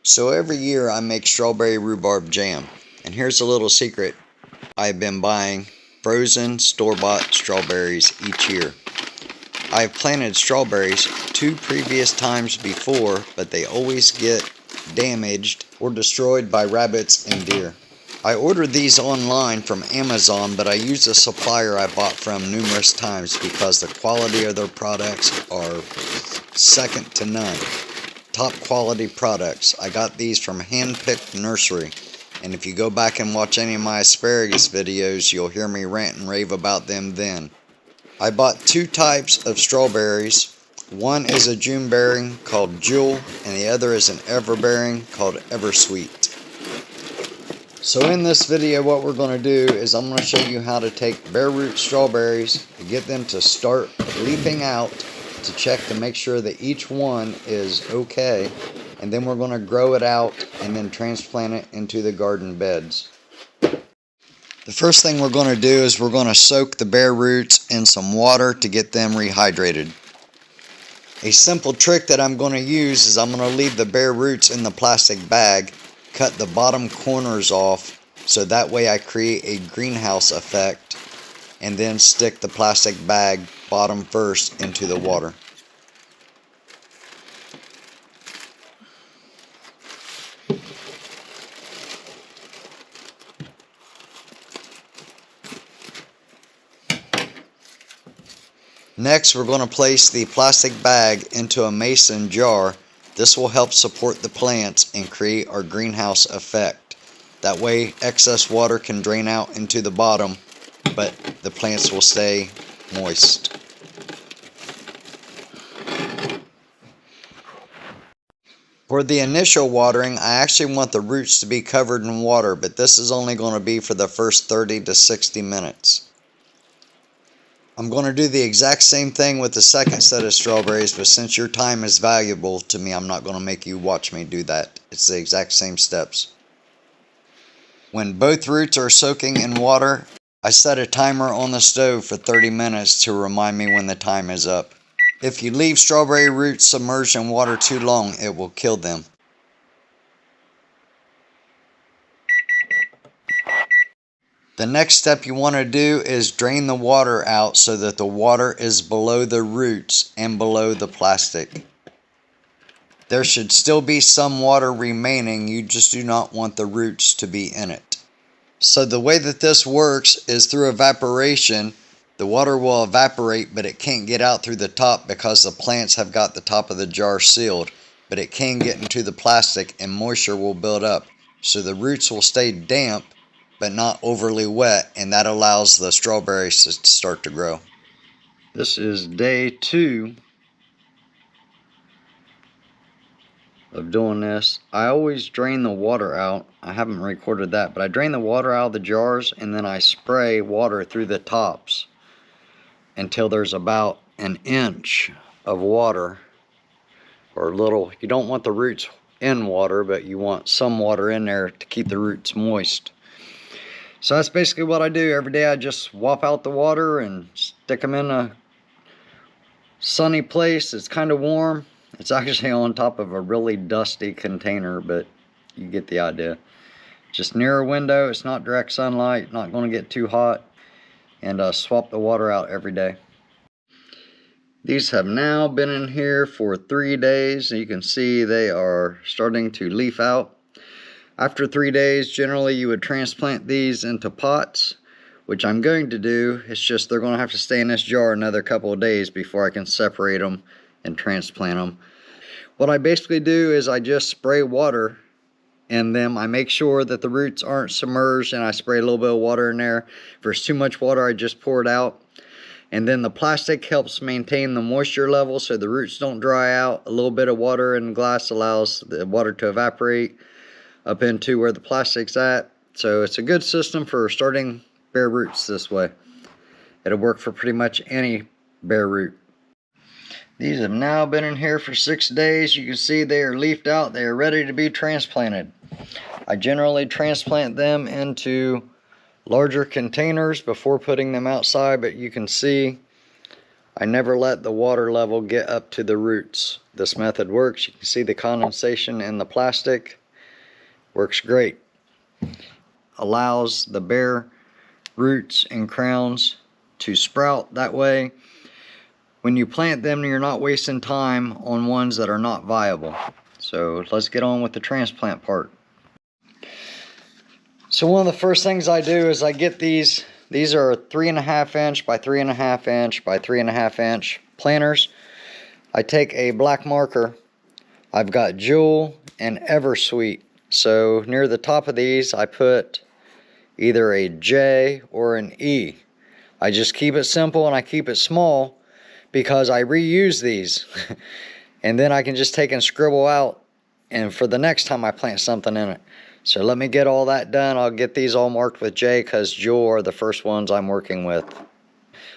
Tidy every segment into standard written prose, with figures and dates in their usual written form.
So every year I make strawberry rhubarb jam, and here's a little secret. I've been buying frozen store-bought strawberries each year. I've planted strawberries 2 previous times before, but they always get damaged or destroyed by rabbits and deer. I ordered these online from Amazon, but I use a supplier I bought from numerous times because the quality of their products are second to none. Top quality products. I got these from Handpicked Nursery, and if you go back and watch any of my asparagus videos, you'll hear me rant and rave about them then. I bought 2 types of strawberries. One is a June bearing called Jewel, and the other is an Everbearing called Eversweet. So in this video, what we're going to do is I'm going to show you how to take bare root strawberries to get them to start leafing out, to check to make sure that each one is okay, and then we're going to grow it out and then transplant it into the garden beds. The first thing we're going to do is we're going to soak the bare roots in some water to get them rehydrated. A simple trick that I'm going to use is I'm going to leave the bare roots in the plastic bag, cut the bottom corners off so that way I create a greenhouse effect, and then stick the plastic bag bottom first into the water. Next, we're going to place the plastic bag into a mason jar. This will help support the plants and create our greenhouse effect. That way, excess water can drain out into the bottom, but the plants will stay moist. For the initial watering, I actually want the roots to be covered in water, but this is only going to be for the first 30 to 60 minutes. I'm going to do the exact same thing with the second set of strawberries, but since your time is valuable to me, I'm not going to make you watch me do that. It's the exact same steps. When both roots are soaking in water, I set a timer on the stove for 30 minutes to remind me when the time is up. If you leave strawberry roots submerged in water too long, it will kill them. The next step you want to do is drain the water out so that the water is below the roots and below the plastic. There should still be some water remaining, you just do not want the roots to be in it. So the way that this works is through evaporation. The water will evaporate, but it can't get out through the top because the plants have got the top of the jar sealed. But it can get into the plastic and moisture will build up. So the roots will stay damp but not overly wet, and that allows the strawberries to start to grow. This is day 2 of doing this. I always drain the water out. I haven't recorded that, but I drain the water out of the jars and then I spray water through the tops until there's about an inch of water, or a little. You don't want the roots in water, but you want some water in there to keep the roots moist. So that's basically what I do every day. I just swap out the water and stick them in a sunny place. It's kind of warm. It's actually on top of a really dusty container, but you get the idea. Just near a window. It's not direct sunlight, not going to get too hot. And swap the water out every day. These have now been in here for 3 days. You can see they are starting to leaf out. After 3 days, generally you would transplant these into pots, which I'm going to do. It's just they're going to have to stay in this jar another couple of days before I can separate them and transplant them. What I basically do is I just spray water in them. I make sure that the roots aren't submerged, and I spray a little bit of water in there. If there's too much water, I just pour it out. And then the plastic helps maintain the moisture level so the roots don't dry out. A little bit of water in glass allows the water to evaporate up into where the plastic's at. So it's a good system for starting bare roots this way. It'll work for pretty much any bare root. These have now been in here for 6 days. You can see they are leafed out. They are ready to be transplanted. I generally transplant them into larger containers before putting them outside, but you can see I never let the water level get up to the roots. This method works. You can see the condensation in the plastic. Works great. Allows the bare roots and crowns to sprout. That way, when you plant them, you're not wasting time on ones that are not viable. So let's get on with the transplant part. So one of the first things I do is I get these are 3.5 inch by 3.5 inch by 3.5 inch planters. I take a black marker. I've got Jewel and Eversweet. So near the top of these I put either a J or an E. I just keep it simple and I keep it small because I reuse these. And then I can just take and scribble out and for the next time I plant something in it. So let me get all that done. I'll get these all marked with J because Jewel are the first ones I'm working with.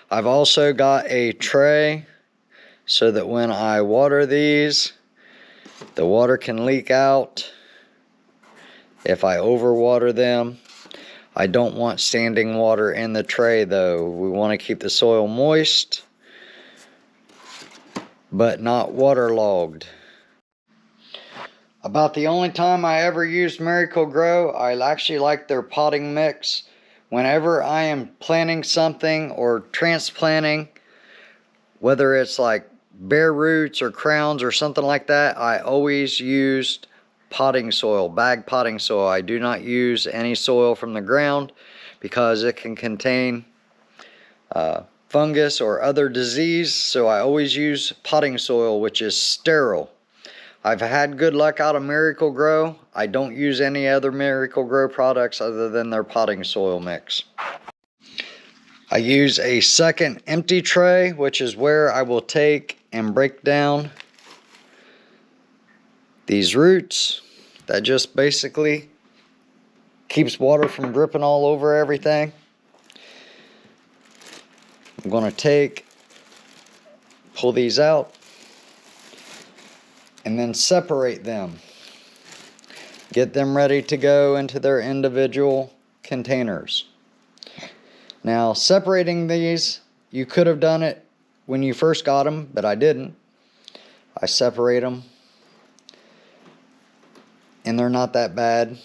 I've also got a tray so that when I water these, the water can leak out if I overwater them. I don't want standing water in the tray though. We want to keep the soil moist, but not waterlogged. About the only time I ever used Miracle-Gro, I actually like their potting mix. Whenever I am planting something or transplanting, whether it's like bare roots or crowns or something like that, I always used potting soil, bag potting soil. I do not use any soil from the ground because it can contain fungus or other disease. So I always use potting soil, which is sterile. I've had good luck out of Miracle-Gro. I don't use any other Miracle-Gro products other than their potting soil mix. I use a second empty tray, which is where I will take and break down these roots. That just basically keeps water from dripping all over everything. I'm going to pull these out and then separate them. Get them ready to go into their individual containers. Now, separating these, you could have done it when you first got them, but I didn't. I separate them, and they're not that bad.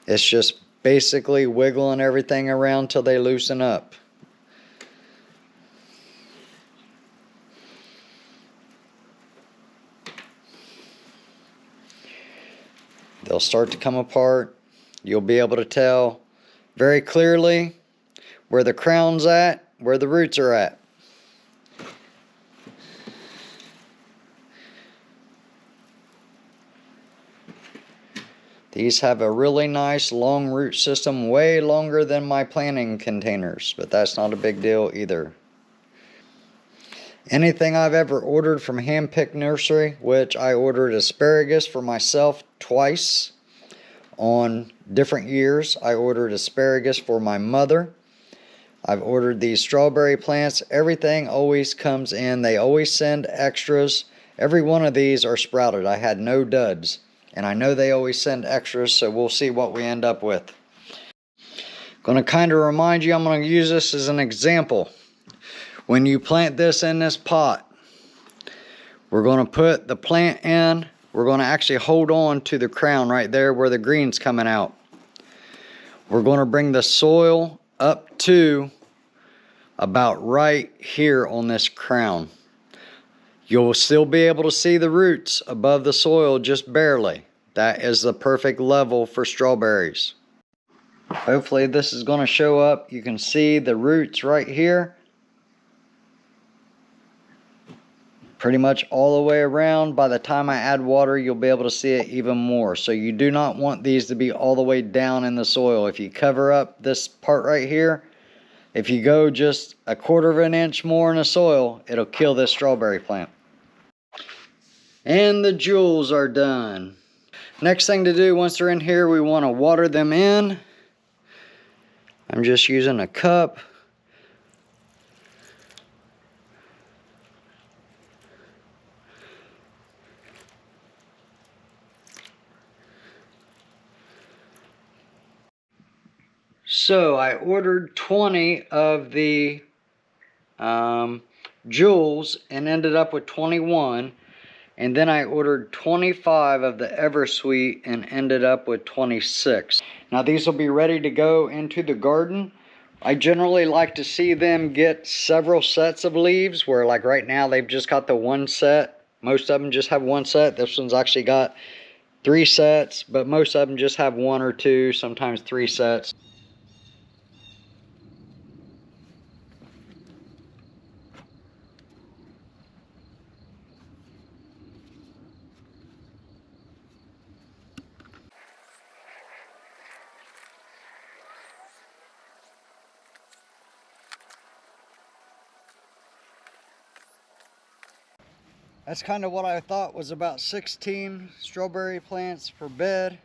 It's just basically wiggling everything around till they loosen up. They'll start to come apart. You'll be able to tell very clearly where the crown's at, where the roots are at. These have a really nice long root system, way longer than my planting containers, but that's not a big deal either. Anything I've ever ordered from Handpicked Nursery, which I ordered asparagus for myself twice on different years. I ordered asparagus for my mother. I've ordered these strawberry plants. Everything always comes in. They always send extras. Every one of these are sprouted. I had no duds. And I know they always send extras, so we'll see what we end up with. Going to kind of remind you, I'm going to use this as an example. When you plant this in this pot, we're going to put the plant in. We're going to actually hold on to the crown right there where the green's coming out. We're going to bring the soil up to about right here on this crown. You'll still be able to see the roots above the soil just barely. That is the perfect level for strawberries. Hopefully this is going to show up. You can see the roots right here. Pretty much all the way around. By the time I add water, you'll be able to see it even more. So you do not want these to be all the way down in the soil. If you cover up this part right here, if you go just 1/4 of an inch more in the soil, it'll kill this strawberry plant. And the jewels are done. Next thing to do once they're in here, we want to water them in. I'm just using a cup. So I ordered 20 of the Jewels and ended up with 21. And then I ordered 25 of the Eversweet and ended up with 26. Now these will be ready to go into the garden. I generally like to see them get several sets of leaves, where like right now they've just got the one set. Most of them just have one set. This one's actually got 3 sets, but most of them just have 1 or 2, sometimes 3 sets. That's kind of what I thought, was about 16 strawberry plants per bed.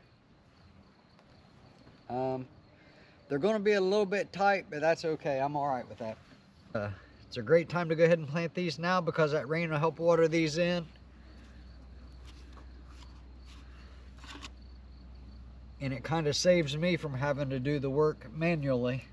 They're going to be a little bit tight, but that's okay. I'm all right with that. It's a great time to go ahead and plant these now, because that rain will help water these in. And it kind of saves me from having to do the work manually.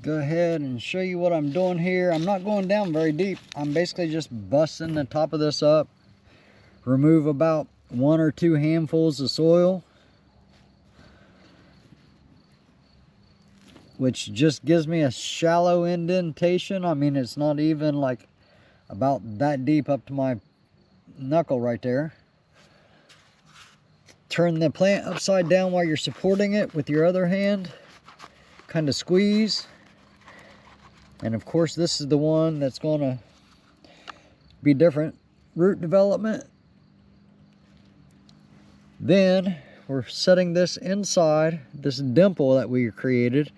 Go ahead and show you what I'm doing here. I'm not going down very deep. I'm basically just busting the top of this up. Remove about 1 or 2 handfuls of soil, which just gives me a shallow indentation. I mean, it's not even like about that deep up to my knuckle right there. Turn the plant upside down while you're supporting it with your other hand. Kind of squeeze. And of course, this is the one that's going to be different root development. Then we're setting this inside this dimple that we created,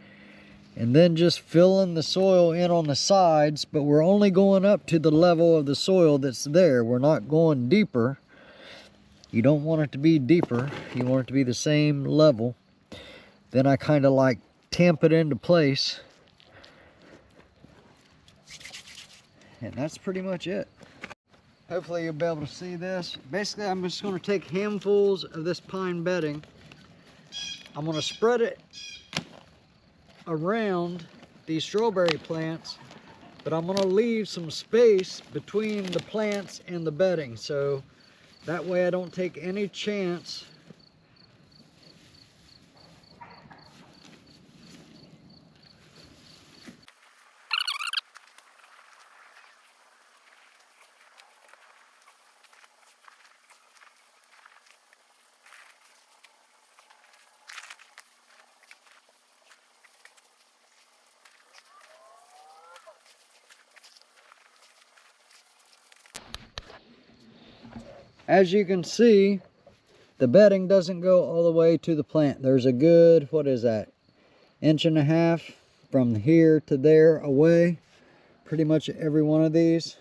and then just filling the soil in on the sides, but we're only going up to the level of the soil that's there. We're not going deeper. You don't want it to be deeper. You want it to be the same level. Then I kind of like tamp it into place. And that's pretty much it. Hopefully you'll be able to see this. Basically, I'm just going to take handfuls of this pine bedding. I'm going to spread it around these strawberry plants, but I'm going to leave some space between the plants and the bedding, so that way I don't take any chance As you can see, the bedding doesn't go all the way to the plant. There's a good, what is that, 1.5 inches from here to there away. Pretty much every one of these.